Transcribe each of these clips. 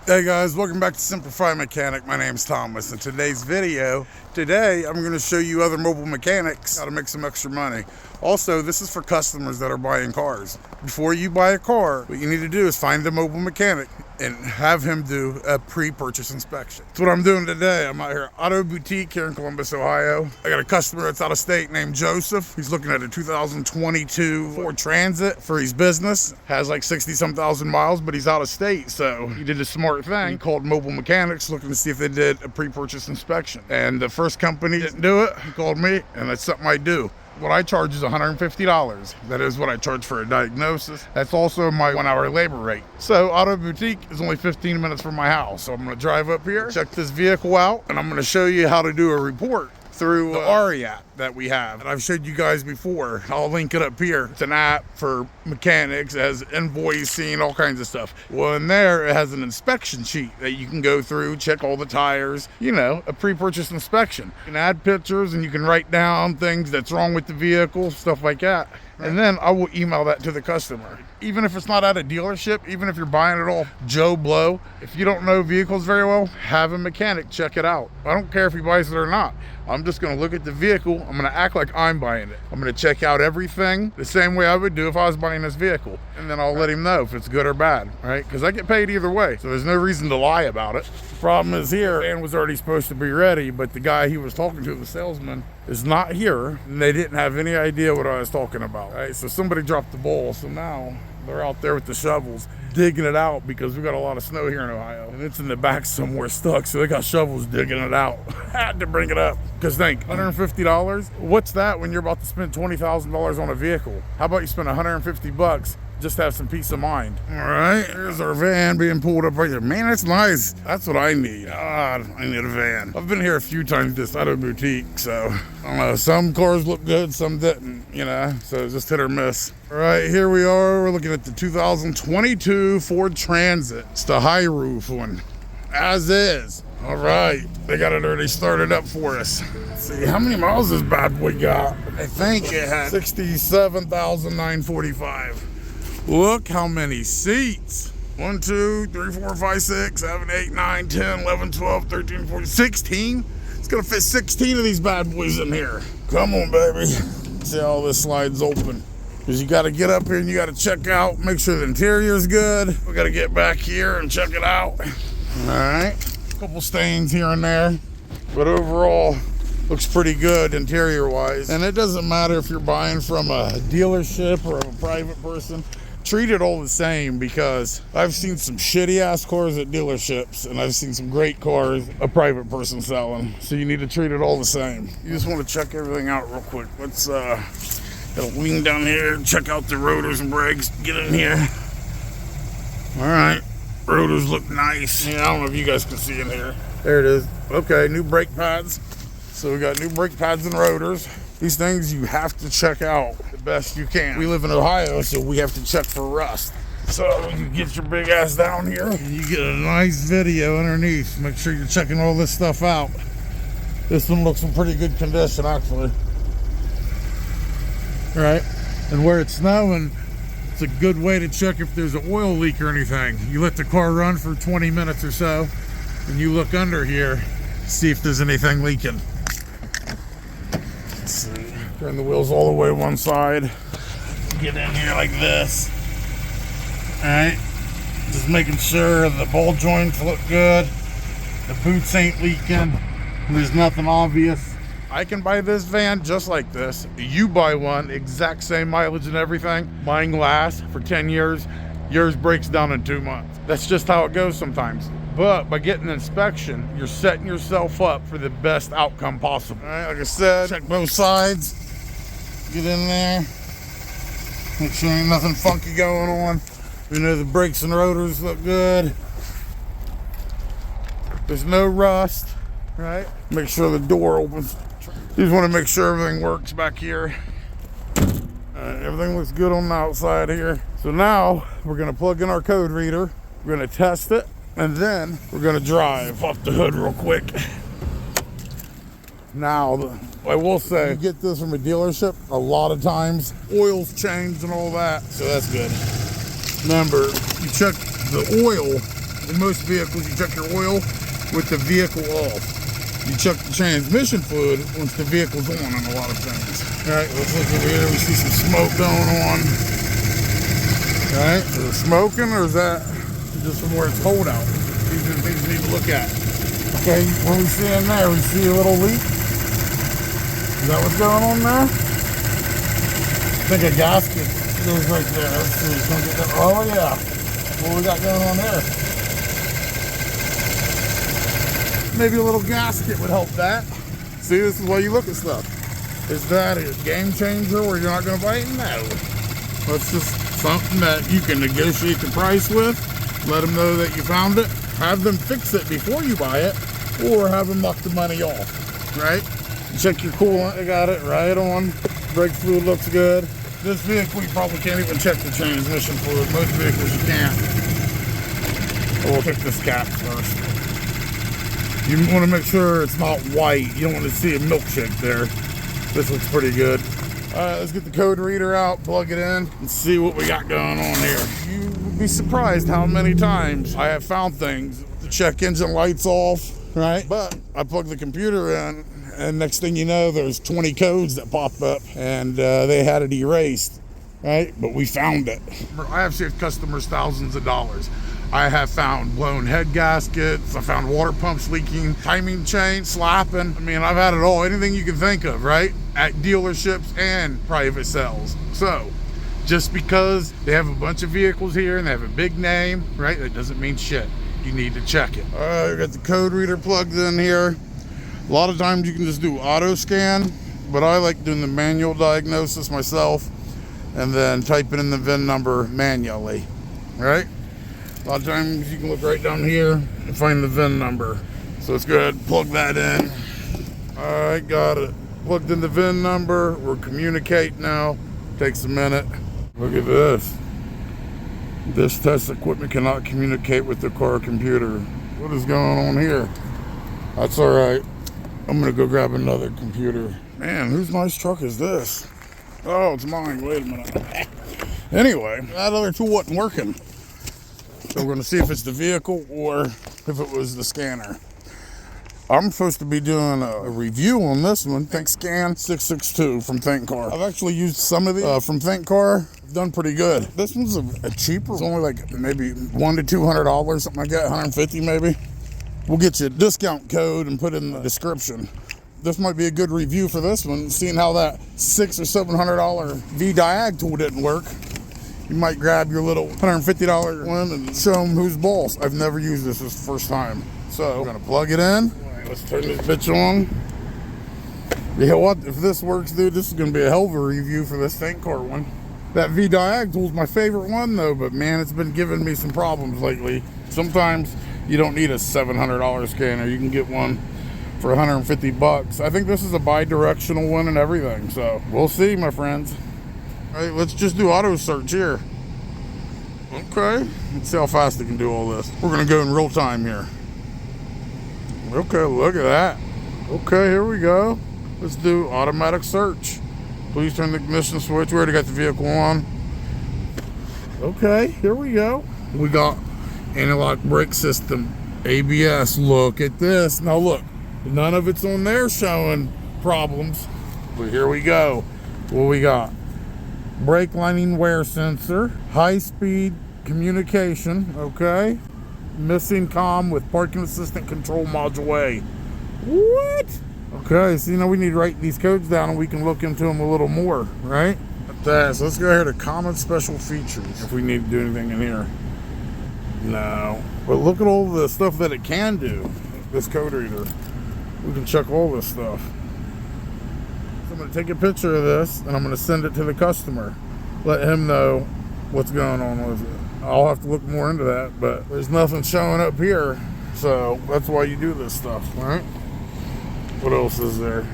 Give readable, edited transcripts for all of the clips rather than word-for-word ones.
Hey guys, welcome back to Semper Fi Mechanic. My name's Thomas. In today's video, I'm going to show you other mobile mechanics how to make some extra money. Also, this is for customers that are buying cars. Before you buy a car, what you need to do is find the mobile mechanic and have him do a pre-purchase inspection. That's what I'm doing today. I'm out here at Auto Boutique here in Columbus, Ohio. I got a customer that's out of state named Joseph. He's looking at a 2022 Ford Transit for his business. Has like 60-some thousand miles, but he's out of state, so he did a smart thing. He called Mobile Mechanics looking to see if they did a pre-purchase inspection. And the first company didn't do it. He called me, and that's something I do. What I charge is $150. That is what I charge for a diagnosis. That's also my 1 hour labor rate. So Auto Boutique is only 15 minutes from my house. So I'm gonna drive up here, check this vehicle out, and I'm gonna show you how to do a report through the Ari app that we have. And I've showed you guys before. I'll link it up here. It's an app for mechanics, it has invoicing, all kinds of stuff. Well, in there, it has an inspection sheet that you can go through, check all the tires, you know, a pre-purchase inspection. You can add pictures and you can write down things that's wrong with the vehicle, stuff like that. And then I will email that to the customer. Even if it's not at a dealership, even if you're buying it all Joe Blow, if you don't know vehicles very well, have a mechanic check it out. I don't care if he buys it or not. I'm just gonna look at the vehicle. I'm gonna act like I'm buying it. I'm gonna check out everything the same way I would do if I was buying this vehicle. And then I'll let him know if it's good or bad, right? Because I get paid either way, so there's no reason to lie about it. The problem is here, the van was already supposed to be ready, but the guy he was talking to, the salesman, is not here, and they didn't have any idea what I was talking about, right? So somebody dropped the ball, so now they're out there with the shovels digging it out because we got a lot of snow here in Ohio and it's in the back somewhere stuck, so they got shovels digging it out. Had to bring it up because think, $150, what's that when you're about to spend $20,000 on a vehicle? How about you spend 150 bucks just to have some peace of mind? All right, here's our van being pulled up right there. Man, that's nice. That's what I need. God, I need a van. I've been here a few times this Auto Boutique, so I don't know, some cars look good, some didn't, you know, so just hit or miss. All right, here we are. We're looking at the 2022 Ford Transit. It's the high roof one, as is. All right, they got it already started up for us. Let's see, how many miles this bad boy got? I think it had 67,945. Look how many seats. 1, 2, 3, 4, 5, 6, 7, 8, 9, 10, 11, 12, 13, 14, 16. It's gonna fit 16 of these bad boys in here. Come on, baby. See how this slides open. Because you got to get up here and you got to check out, make sure the interior is good. We got to get back here and check it out. All right, a couple stains here and there, but overall looks pretty good interior wise. And it doesn't matter if you're buying from a dealership or a private person, treat it all the same, because I've seen some shitty ass cars at dealerships and I've seen some great cars a private person selling. So you need to treat it all the same. You just want to check everything out real quick. Let's gotta lean down here, check out the rotors and brakes, get in here. All right, rotors look nice. Yeah, I don't know if you guys can see in here. There it is. Okay, new brake pads. So we got new brake pads and rotors. These things you have to check out the best you can. We live in Ohio, so we have to check for rust. So you get your big ass down here, and you get a nice video underneath. Make sure you're checking all this stuff out. This one looks in pretty good condition, actually. Right, and where it's snowing, it's a good way to check if there's an oil leak or anything. You let the car run for 20 minutes or so, and you look under here, see if there's anything leaking. Let's see. Turn the wheels all the way one side. Get in here like this. All right, just making sure the ball joints look good, the boots ain't leaking, there's nothing obvious. I can buy this van just like this. You buy one, exact same mileage and everything. Mine lasts for 10 years. Yours breaks down in 2 months. That's just how it goes sometimes. But by getting an inspection, you're setting yourself up for the best outcome possible. All right, like I said, check both sides. Get in there. Make sure ain't nothing funky going on. You know, the brakes and rotors look good. There's no rust, right? Make sure the door opens. You just want to make sure everything works back here. Everything looks good on the outside here. So now we're going to plug in our code reader. We're going to test it, and then we're going to drive off the hood real quick. Now, I will say, you get this from a dealership, a lot of times oil's changed and all that, so that's good. Remember, you check the oil In most vehicles, you check your oil with the vehicle off. You check the transmission fluid once the vehicle's on a lot of things. All right, let's look over here. We see some smoke going on. All right, is it smoking or is that just from where it's cold out? These are the things we need to look at. Okay, what we see in there? We see a little leak. Is that what's going on there? I think a gasket goes right there. Let's see. Oh yeah. What we got going on there? Maybe a little gasket would help that. See, this is why you look at stuff. Is that a game changer where you're not going to buy it? No. That's just something that you can negotiate the price with. Let them know that you found it. Have them fix it before you buy it, or have them knock the money off, right? Check your coolant. I got it right on. Brake fluid looks good. This vehicle, you probably can't even check the transmission fluid. Most vehicles you can't. We'll check this cap first. You want to make sure it's not white. You don't want to see a milkshake there. This looks pretty good. All right, let's get the code reader out, plug it in, and see what we got going on here. You would be surprised how many times I have found things. The check engine lights off, right? But I plug the computer in, and next thing you know, there's 20 codes that pop up, and they had it erased, right? But we found it. I have saved customers thousands of dollars. I have found blown head gaskets. I found water pumps leaking, timing chain slapping. I mean, I've had it all, anything you can think of, right? At dealerships and private sales. So, just because they have a bunch of vehicles here and they have a big name, right? That doesn't mean shit. You need to check it. All right, I got the code reader plugged in here. A lot of times you can just do auto scan, but I like doing the manual diagnosis myself and then typing in the VIN number manually, right? A lot of times you can look right down here and find the VIN number. So let's go ahead and plug that in. All right, got it. Plugged in the VIN number. We're communicating now. Takes a minute. Look at this. This test equipment cannot communicate with the car computer. What is going on here? That's all right. I'm gonna go grab another computer. Man, whose nice truck is this? Oh, it's mine. Wait a minute. Anyway, that other tool wasn't working. So we're gonna see if it's the vehicle or if it was the scanner. I'm supposed to be doing a review on this one, ThinkScan 662 from ThinkCar. I've actually used some of these from ThinkCar. I've done pretty good. This one's a cheaper. It's only like maybe $100 to $200, something like that, $150 maybe. We'll get you a discount code and put it in the description. This might be a good review for this one, seeing how that $600 or $700 V-Diag tool didn't work. You might grab your little $150 one and show them who's boss. I've never used this. This is the first time. So we're gonna plug it in. All right, let's turn this bitch on. You know what? If this works, dude, this is gonna be a hell of a review for this ThinkCar one. That V-Diag tool is my favorite one though, but man, it's been giving me some problems lately. Sometimes you don't need a $700 scanner. You can get one for 150 bucks. I think this is a bi-directional one and everything. So we'll see, my friends. All right, let's just do auto search here. Okay, let's see how fast it can do all this. We're gonna go in real time here. Okay, look at that. Okay, here we go. Let's do automatic search. Please turn the ignition switch. We already got the vehicle on. Okay, here we go. We got anti-lock brake system, ABS. Look at this. Now look, none of it's on there showing problems. But here we go. What we got? Brake lining wear sensor, high-speed communication, okay. Missing COM with parking assistant control module A. What? Okay, so you know we need to write these codes down and we can look into them a little more, right? So let's go here to common special features if we need to do anything in here. No, but look at all the stuff that it can do, this code reader. We can check all this stuff. I'm going to take a picture of this and I'm going to send it to the customer. Let him know what's going on with it. I'll have to look more into that, but there's nothing showing up here. So that's why you do this stuff, right? What else is there?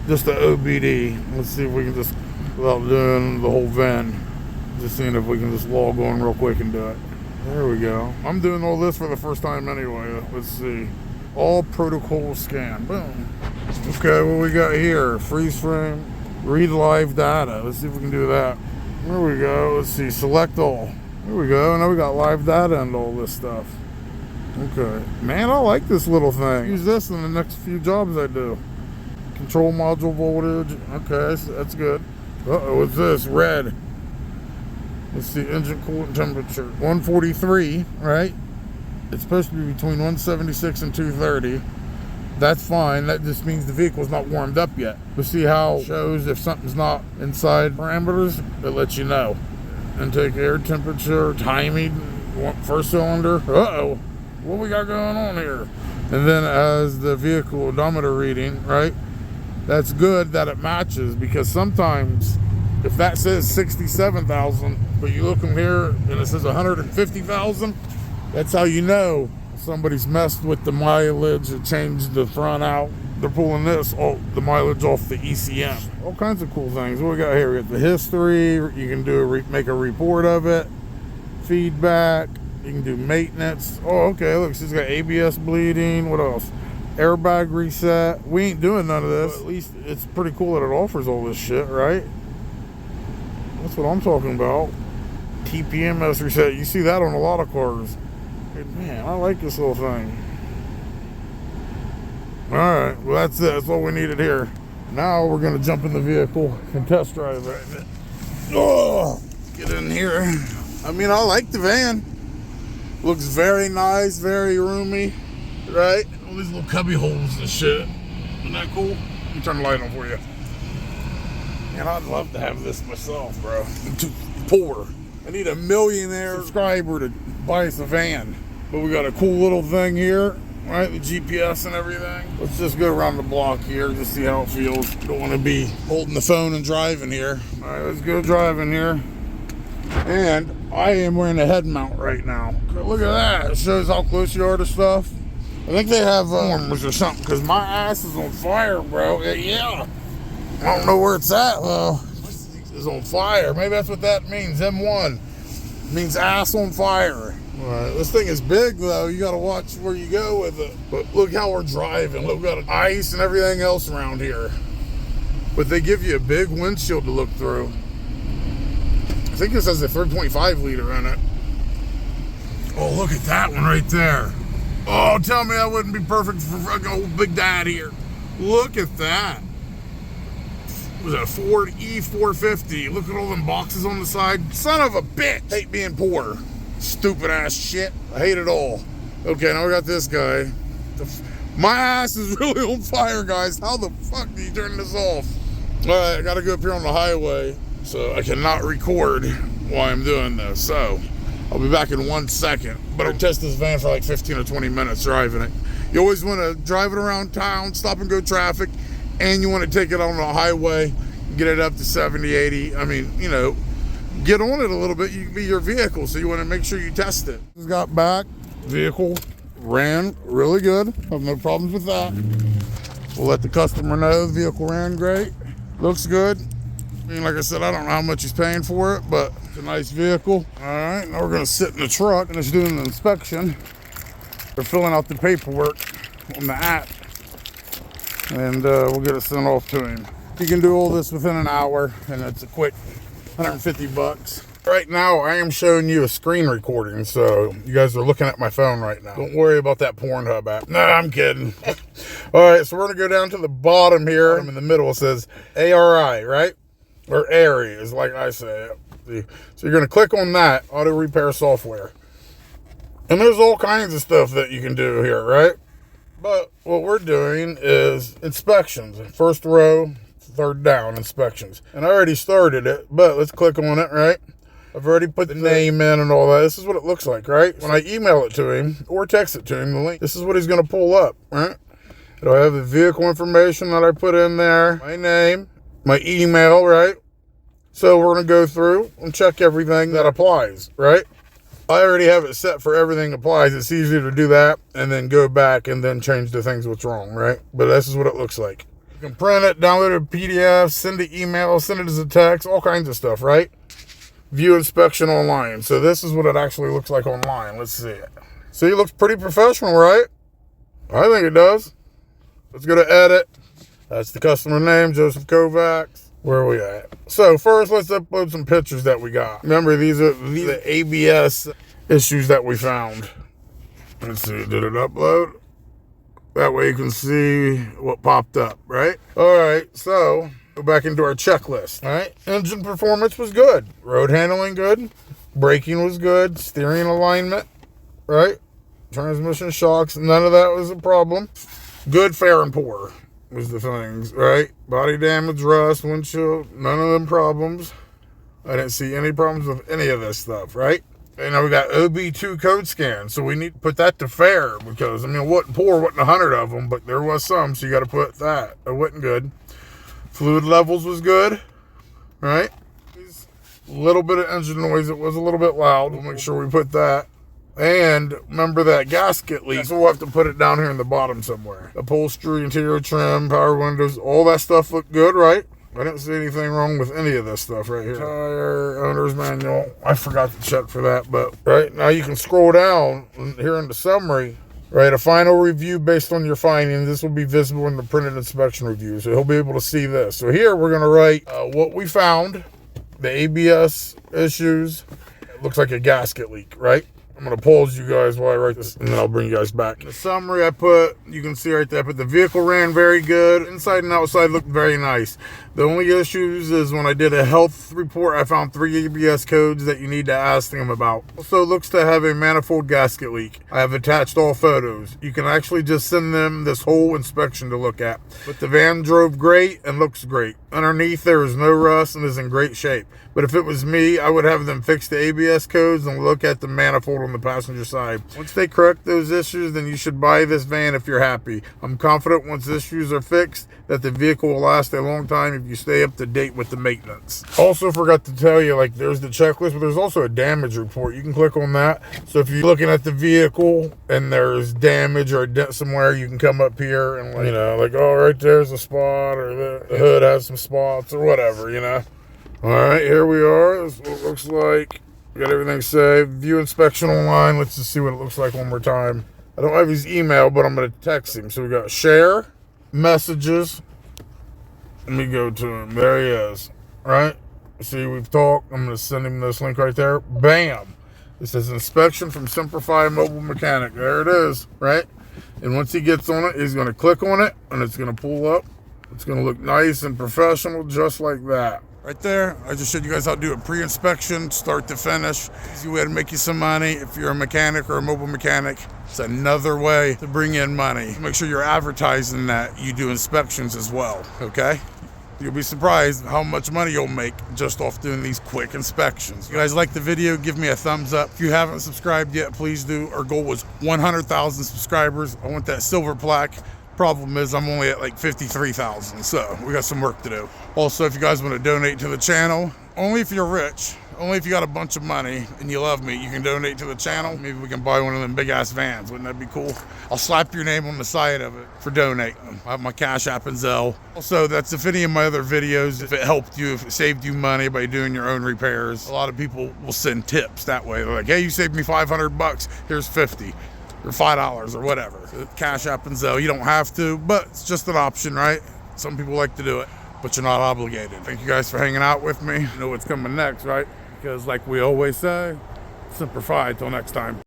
Just the OBD. Let's see if we can just, without doing the whole VIN, just seeing if we can just log on real quick and do it. There we go. I'm doing all this for the first time anyway. Let's see. All protocol scan. Boom. Okay, what we got here? Freeze frame, read live data. Let's see if we can do that. There we go. Let's see, select all. There we go. Now we got live data and all this stuff. Okay. Man, I like this little thing. Use this in the next few jobs I do. Control module voltage. Okay, that's good. Uh-oh, what's this? Red. Let's see, engine coolant temperature. 143, right? It's supposed to be between 176 and 230. That's fine. That just means the vehicle's not warmed up yet. But see how it shows if something's not inside parameters? It lets you know. Intake air temperature, timing, first cylinder. Uh-oh. What we got going on here? And then as the vehicle odometer reading, right? That's good that it matches, because sometimes if that says 67,000, but you look in here and it says 150,000, that's how you know somebody's messed with the mileage or changed the front out. They're pulling the mileage off the ECM. All kinds of cool things. What we got here? We got the history. You can do make a report of it. Feedback. You can do maintenance. Oh, okay. Look, she's got ABS bleeding. What else? Airbag reset. We ain't doing none of this. But at least it's pretty cool that it offers all this shit, right? That's what I'm talking about. TPMS reset. You see that on a lot of cars. Man, I like this little thing. Alright, well that's it. That's all we needed here. Now we're going to jump in the vehicle and test drive it. Oh, get in here. I mean, I like the van. Looks very nice, very roomy, right? All these little cubby holes and shit. Isn't that cool? Let me turn the light on for you. Man, I'd love to have this myself, bro. I'm too poor. I need a millionaire subscriber to buy us a van. But we got a cool little thing here, right? The GPS and everything. Let's just go around the block here, just see how it feels. Don't want to be holding the phone and driving here. All right, let's go driving here. And I am wearing a head mount right now. Look at that. It shows how close you are to stuff. I think they have warmers or something, because my ass is on fire, bro. Yeah. I don't know where it's at, though. It's on fire. Maybe that's what that means. M1 means ass on fire. All right, this thing is big, though. You got to watch where you go with it. But look how we're driving. Look, we got ice and everything else around here. But they give you a big windshield to look through. I think this has a 3.5 liter in it. Oh, look at that one right there. Oh, tell me that wouldn't be perfect for fucking old Big Dad here. Look at that. Was it a Ford E450? Look at all them boxes on the side. Son of a bitch. Hate being poor. Stupid ass shit. I hate it all. Okay, now we got this guy. My ass is really on fire, guys. How the fuck do you turn this off? All right, I gotta go up here on the highway, so I cannot record while I'm doing this. So I'll be back in 1 second. But I'll test this van for like 15 or 20 minutes driving it. You always want to drive it around town, stop and go traffic, and you want to take it on the highway, get it up to 70, 80. I mean, you know, get on it a little bit. You can be your vehicle, so you want to make sure you test it. Just got back. Vehicle ran really good. Have no problems with that. We'll let the customer know the vehicle ran great. Looks good. I mean, like I said, I don't know how much he's paying for it, but it's a nice vehicle. All right, now we're gonna sit in the truck and it's doing an inspection. They're filling out the paperwork on the app, and we'll get it sent off to him. You can do all this within an hour, and it's a quick 150 bucks. Right now, I am showing you a screen recording, so you guys are looking at my phone right now. Don't worry about that Pornhub app. No, I'm kidding. All right, so we're gonna go down to the bottom here. In the middle, it says ARI, right? Or ARI is like I say it. So you're gonna click on that, auto repair software. And there's all kinds of stuff that you can do here, right? But what we're doing is inspections. First row, third down, inspections. And I already started it, but let's click on it, right? I've already put the name in and all that. This is what it looks like, right? When I email it to him or text it to him, the link, this is what he's gonna pull up, right? It'll have the vehicle information that I put in there, my name, my email, right? So we're gonna go through and check everything that applies, right? I already have it set for everything applies. It's easier to do that and then go back and then change the things what's wrong, right? But this is what it looks like. You can print it, download a PDF, send an email, send it as a text, all kinds of stuff, right? View inspection online. So this is what it actually looks like online. Let's see it. See, it looks pretty professional, right? I think it does. Let's go to edit. That's the customer name, Joseph Kovacs. Where are we at? So first, let's upload some pictures that we got. Remember, these are the ABS issues that we found. Let's see, did it upload? That way you can see what popped up, right? All right, so go back into our checklist, all right? Engine performance was good. Road handling good. Braking was good. Steering alignment, right? Transmission shocks, none of that was a problem. Good fair and poor was the things, right? Body damage, rust, windshield, none of them problems. I didn't see any problems with any of this stuff, right? And now we got OB2 code scan, so we need to put that to fair because, I mean, it wasn't poor, wasn't 100 of them, but there was some, so you got to put that. It wasn't good. Fluid levels was good, right? A little bit of engine noise. It was a little bit loud. We'll make sure we put that. And remember that gasket leak, so we'll have to put it down here in the bottom somewhere. Upholstery, interior trim, power windows, all that stuff looked good, right? I didn't see anything wrong with any of this stuff right here. Tire, owner's manual. I forgot to check for that, but right now you can scroll down here in the summary. Right, a final review based on your findings. This will be visible in the printed inspection review, so he'll be able to see this. So here we're going to write what we found, the ABS issues. It looks like a gasket leak, right? I'm going to pause you guys while I write this, and then I'll bring you guys back. In the summary I put, you can see right there, but the vehicle ran very good. Inside and outside looked very nice. The only issues is when I did a health report, I found 3 ABS codes that you need to ask them about. Also, it looks to have a manifold gasket leak. I have attached all photos. You can actually just send them this whole inspection to look at. But the van drove great and looks great. Underneath, there is no rust and is in great shape. But if it was me, I would have them fix the ABS codes and look at the manifold on the passenger side. Once they correct those issues, then you should buy this van if you're happy. I'm confident once issues are fixed that the vehicle will last a long time if you stay up to date with the maintenance. Also forgot to tell you, like, there's the checklist, but there's also a damage report. You can click on that. So if you're looking at the vehicle and there's damage or a dent somewhere, you can come up here and, like, you know, like, oh, right there's a spot, or the hood has some spots or whatever, you know. All right, here we are. This is what it looks like. We got everything saved. View inspection online. Let's just see what it looks like one more time. I don't have his email, but I'm going to text him. So we got share, messages. Let me go to him. There he is. Right? See, we've talked. I'm going to send him this link right there. Bam. It says inspection from Semper Fi Mobile Mechanic. There it is. Right? And once he gets on it, he's going to click on it, and it's going to pull up. It's going to look nice and professional, just like that. Right there, I just showed you guys how to do a pre-inspection, start to finish. Easy way to make you some money. If you're a mechanic or a mobile mechanic, it's another way to bring in money. Make sure you're advertising that you do inspections as well, okay? You'll be surprised how much money you'll make just off doing these quick inspections. If you guys like the video, give me a thumbs up. If you haven't subscribed yet, please do. Our goal was 100,000 subscribers. I want that silver plaque. Problem is I'm only at like 53,000, so we got some work to do. Also, if you guys want to donate to the channel, only if you're rich, only if you got a bunch of money and you love me, you can donate to the channel. Maybe we can buy one of them big ass vans. Wouldn't that be cool? I'll slap your name on the side of it for donating. I have my Cash App and Zelle. Also, that's if any of my other videos, if it helped you, if it saved you money by doing your own repairs. A lot of people will send tips that way. They're like, hey, you saved me 500 bucks. Here's 50. Or $5 or whatever. Cash App and Zelle, you don't have to, but it's just an option, right? Some people like to do it, but you're not obligated. Thank you guys for hanging out with me. You know what's coming next, right? Because like we always say, Semper Fi, till next time.